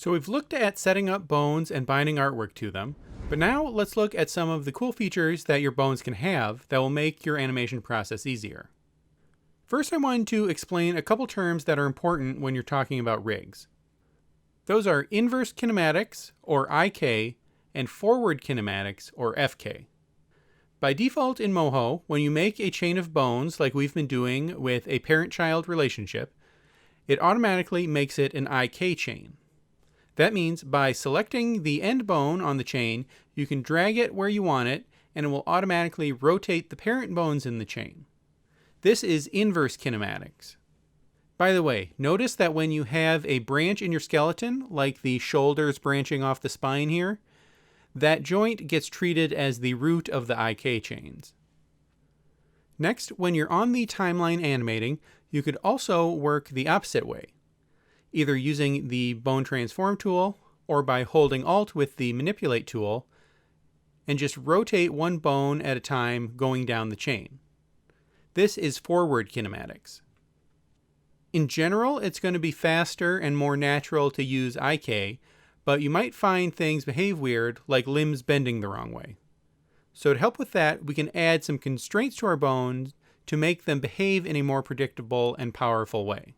So we've looked at setting up bones and binding artwork to them, but now let's look at some of the cool features that your bones can have that will make your animation process easier. First, I wanted to explain a couple terms that are important when you're talking about rigs. Those are inverse kinematics, or IK, and forward kinematics, or FK. By default in Moho, when you make a chain of bones like we've been doing with a parent-child relationship, it automatically makes it an IK chain. That means by selecting the end bone on the chain, you can drag it where you want it, and it will automatically rotate the parent bones in the chain. This is inverse kinematics. By the way, notice that when you have a branch in your skeleton, like the shoulders branching off the spine here, that joint gets treated as the root of the IK chains. Next, when you're on the timeline animating, you could also work the opposite way, either using the Bone Transform tool or by holding Alt with the Manipulate tool, and just rotate one bone at a time going down the chain. This is forward kinematics. In general, it's going to be faster and more natural to use IK, but you might find things behave weird, like limbs bending the wrong way. So to help with that, we can add some constraints to our bones to make them behave in a more predictable and powerful way.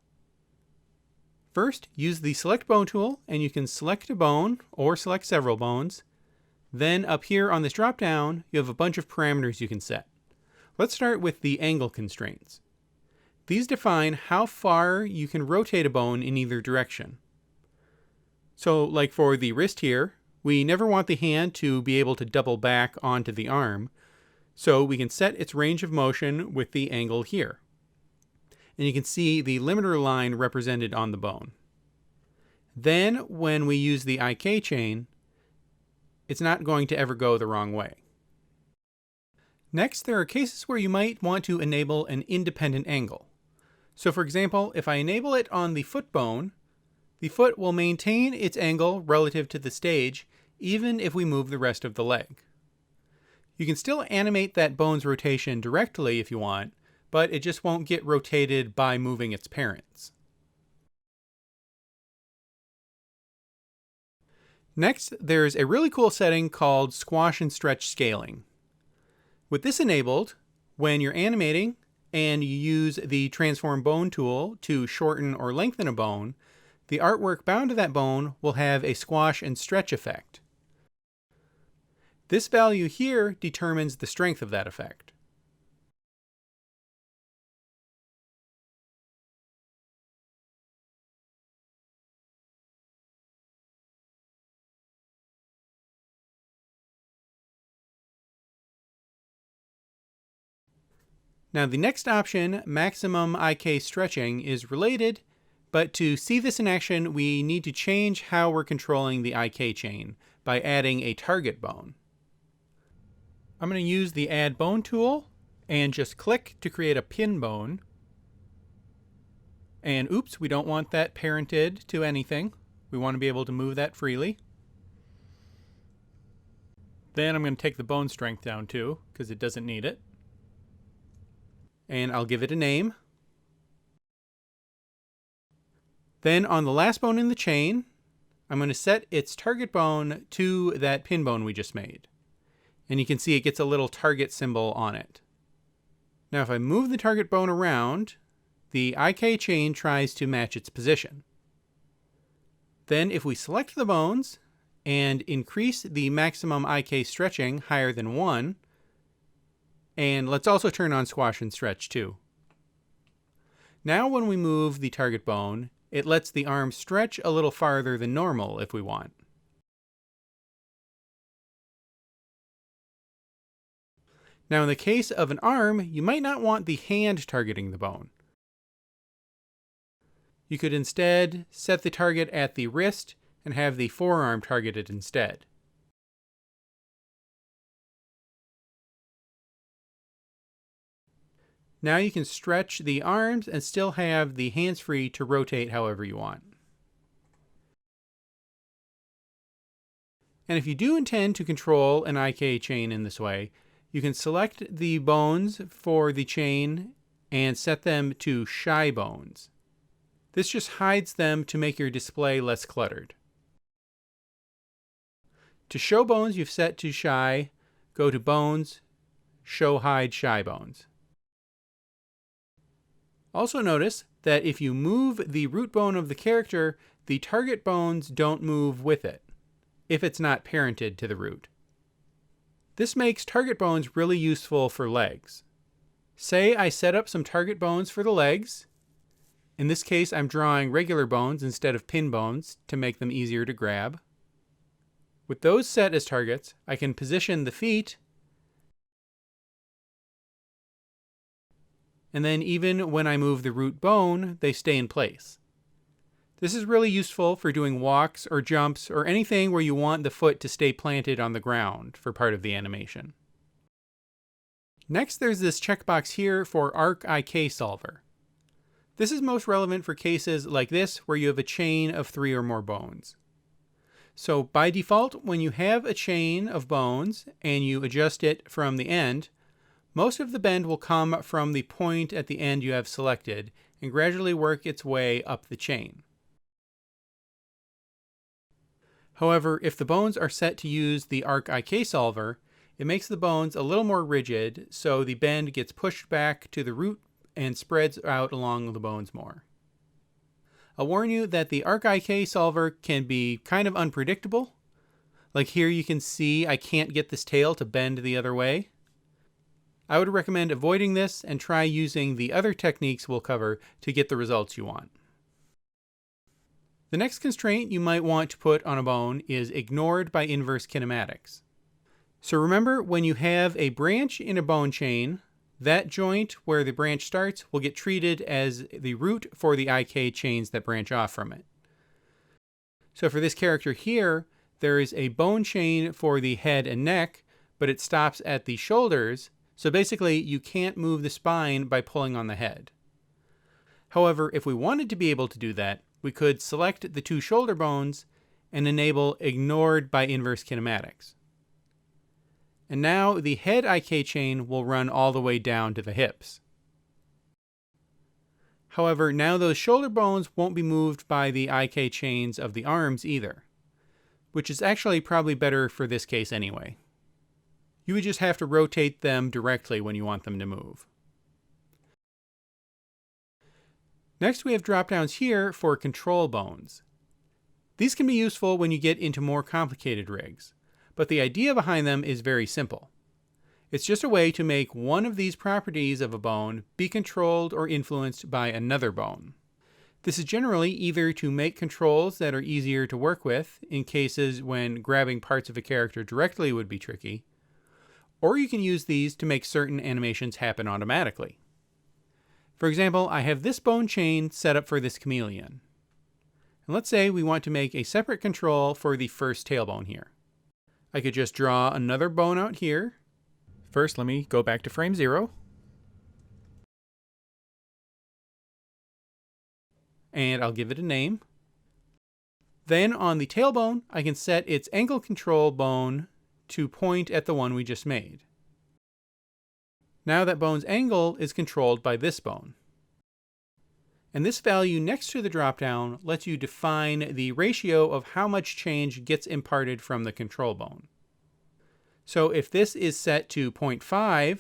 First, use the Select Bone tool, and you can select a bone or select several bones. Then up here on this drop-down, you have a bunch of parameters you can set. Let's start with the angle constraints. These define how far you can rotate a bone in either direction. So like for the wrist here, we never want the hand to be able to double back onto the arm, so we can set its range of motion with the angle here. And you can see the limiter line represented on the bone. Then when we use the IK chain, it's not going to ever go the wrong way. Next, there are cases where you might want to enable an independent angle. So for example, if I enable it on the foot bone, the foot will maintain its angle relative to the stage even if we move the rest of the leg. You can still animate that bone's rotation directly if you want, but it just won't get rotated by moving its parents. Next, there's a really cool setting called Squash and Stretch Scaling. With this enabled, when you're animating and you use the Transform Bone tool to shorten or lengthen a bone, the artwork bound to that bone will have a squash and stretch effect. This value here determines the strength of that effect. Now the next option, maximum IK stretching, is related, but to see this in action, we need to change how we're controlling the IK chain by adding a target bone. I'm going to use the Add Bone tool and just click to create a pin bone. And oops, we don't want that parented to anything. We want to be able to move that freely. Then I'm going to take the bone strength down too, because it doesn't need it. And I'll give it a name. Then on the last bone in the chain, I'm going to set its target bone to that pin bone we just made. And you can see it gets a little target symbol on it. Now if I move the target bone around, the IK chain tries to match its position. Then if we select the bones and increase the maximum IK stretching higher than 1, and let's also turn on Squash and Stretch too. Now when we move the target bone, it lets the arm stretch a little farther than normal if we want. Now in the case of an arm, you might not want the hand targeting the bone. You could instead set the target at the wrist and have the forearm targeted instead. Now you can stretch the arms and still have the hands free to rotate however you want. And if you do intend to control an IK chain in this way, you can select the bones for the chain and set them to shy bones. This just hides them to make your display less cluttered. To show bones you've set to shy, go to Bones, Show Hide Shy Bones. Also notice that if you move the root bone of the character, the target bones don't move with it, if it's not parented to the root. This makes target bones really useful for legs. Say I set up some target bones for the legs. In this case, I'm drawing regular bones instead of pin bones to make them easier to grab. With those set as targets, I can position the feet, and then even when I move the root bone, they stay in place. This is really useful for doing walks or jumps or anything where you want the foot to stay planted on the ground for part of the animation. Next, there's this checkbox here for ArcIK Solver. This is most relevant for cases like this where you have a chain of 3 or more bones. So by default, when you have a chain of bones and you adjust it from the end, most of the bend will come from the point at the end you have selected and gradually work its way up the chain. However, if the bones are set to use the ArcIK Solver, it makes the bones a little more rigid, so the bend gets pushed back to the root and spreads out along the bones more. I'll warn you that the ArcIK Solver can be kind of unpredictable. Like here you can see I can't get this tail to bend the other way. I would recommend avoiding this and try using the other techniques we'll cover to get the results you want. The next constraint you might want to put on a bone is ignored by inverse kinematics. So remember, when you have a branch in a bone chain, that joint where the branch starts will get treated as the root for the IK chains that branch off from it. So for this character here, there is a bone chain for the head and neck, but it stops at the shoulders, so basically you can't move the spine by pulling on the head. However, if we wanted to be able to do that, we could select the 2 shoulder bones and enable ignored by inverse kinematics. And now the head IK chain will run all the way down to the hips. However, now those shoulder bones won't be moved by the IK chains of the arms either, which is actually probably better for this case anyway. You would just have to rotate them directly when you want them to move. Next, we have drop-downs here for control bones. These can be useful when you get into more complicated rigs, but the idea behind them is very simple. It's just a way to make one of these properties of a bone be controlled or influenced by another bone. This is generally either to make controls that are easier to work with in cases when grabbing parts of a character directly would be tricky, or you can use these to make certain animations happen automatically. For example, I have this bone chain set up for this chameleon. And let's say we want to make a separate control for the first tailbone here. I could just draw another bone out here. First, let me go back to frame 0. And I'll give it a name. Then on the tailbone, I can set its angle control bone to point at the one we just made. Now that bone's angle is controlled by this bone. And this value next to the dropdown lets you define the ratio of how much change gets imparted from the control bone. So if this is set to 0.5,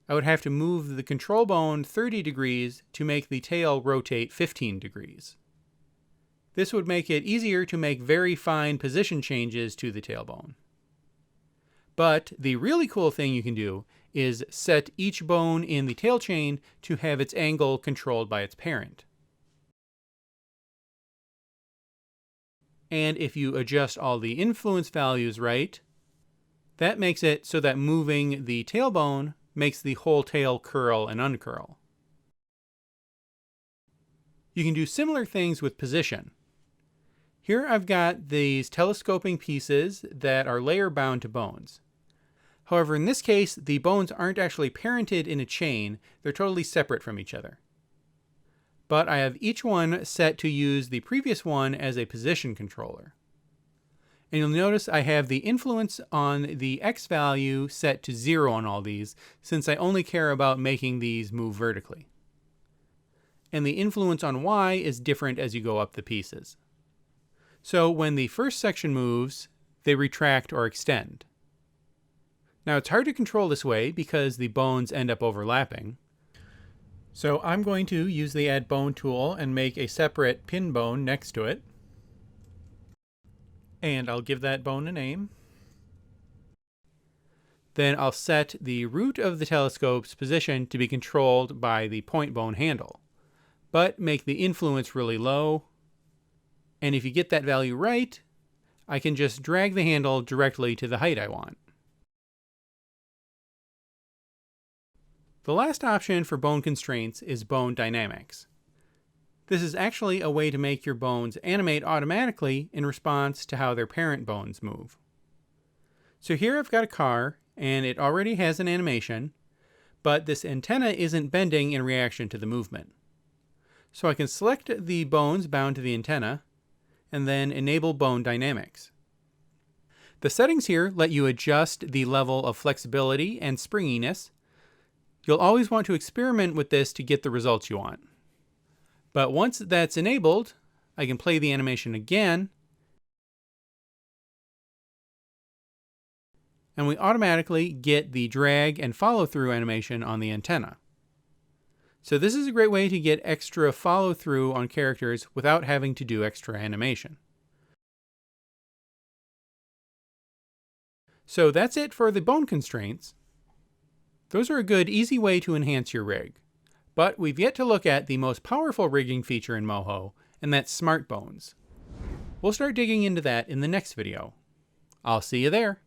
I would have to move the control bone 30 degrees to make the tail rotate 15 degrees. This would make it easier to make very fine position changes to the tailbone. But the really cool thing you can do is set each bone in the tail chain to have its angle controlled by its parent. And if you adjust all the influence values right, that makes it so that moving the tailbone makes the whole tail curl and uncurl. You can do similar things with position. Here I've got these telescoping pieces that are layer bound to bones. However, in this case, the bones aren't actually parented in a chain, they're totally separate from each other. But I have each one set to use the previous one as a position controller. And you'll notice I have the influence on the X value set to 0 on all these, since I only care about making these move vertically. And the influence on Y is different as you go up the pieces. So when the first section moves, they retract or extend. Now it's hard to control this way because the bones end up overlapping. So I'm going to use the Add Bone tool and make a separate pin bone next to it. And I'll give that bone a name. Then I'll set the root of the telescope's position to be controlled by the point bone handle, but make the influence really low. And if you get that value right, I can just drag the handle directly to the height I want. The last option for bone constraints is bone dynamics. This is actually a way to make your bones animate automatically in response to how their parent bones move. So here I've got a car, and it already has an animation, but this antenna isn't bending in reaction to the movement. So I can select the bones bound to the antenna, and then enable bone dynamics. The settings here let you adjust the level of flexibility and springiness. You'll always want to experiment with this to get the results you want. But once that's enabled, I can play the animation again, and we automatically get the drag and follow-through animation on the antenna. So this is a great way to get extra follow-through on characters without having to do extra animation. So that's it for the bone constraints. Those are a good, easy way to enhance your rig. But we've yet to look at the most powerful rigging feature in Moho, and that's smart bones. We'll start digging into that in the next video. I'll see you there.